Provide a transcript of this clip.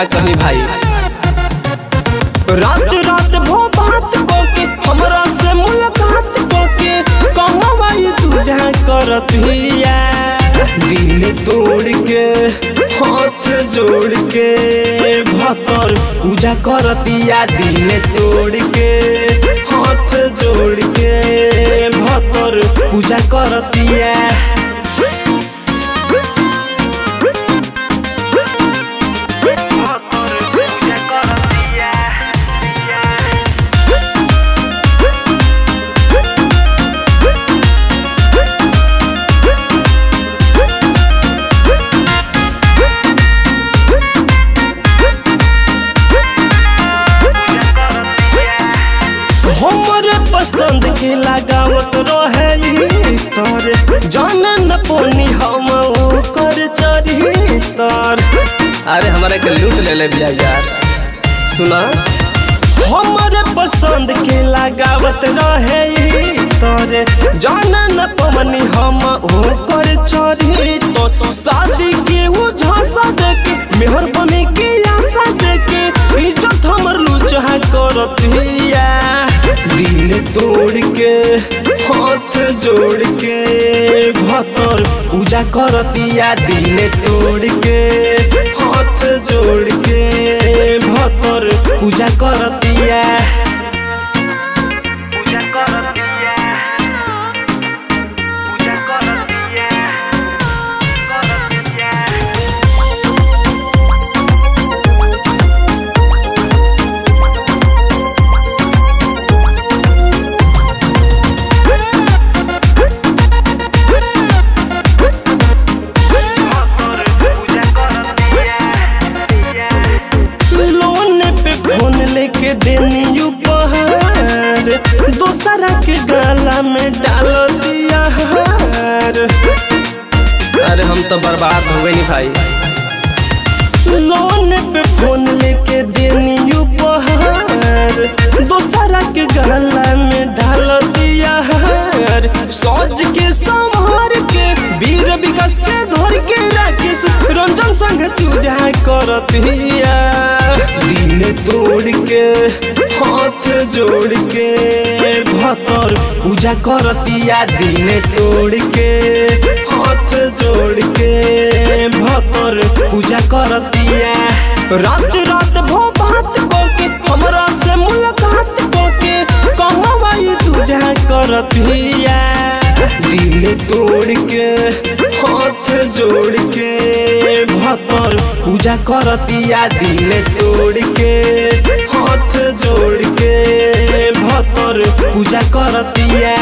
का कही भाई। रात रात भो बात कोके हमरा से मुलाकात कोके कहवाई तू जहाँ करत हिया। दिल तोड़ के हाथ जोड़ के भतर पूजा करतिया। दिल तोड़ के हाथ जोड़ के भतर पूजा करतिया। हमरे पसंद के लगावत रहे तर जान न पोनी हम कर चरितर। अरे हमारे के लूट ले ले बिया यार। सुना हमरे पसंद के लगावत रहे तर जान न पोनी हम कर चरितर। शादी के वो झांसा देके मेहर बने के आशा देके इज्जत हमर लूचा करत हिया। दिल तोड़ के हाथ जोड़ के भतर पूजा करतिया। दिल तोड़ के हाथ जोड़ के भतर पूजा करतिया। लेके देनी उपहार दोसरा के गला में डाल दिया हार। अरे हम तो बर्बाद हो गए नहीं भाई। लोन पे फोन लेके देनी उपहार दोसरा के गला में डाल दिया हार। सोच के संभार के वीर विकास के धर के राकेश रंजन संग चूजा करत हिया। दिल तोड़ के हाथ जोड़ के भतर पूजा करतिया। दिल तोड़ के हाथ जोड़ के भतर पूजा करतिया। रात रात भो बात कोके हमरा से मुलाकात कोके कहवाई तू जहाँ करत हिया। दिल तोड़ के हाथ जोड़ के भतर पूजा करतिया। दिल तोड़ के हाथ जोड़ के भतर पूजा करतिया।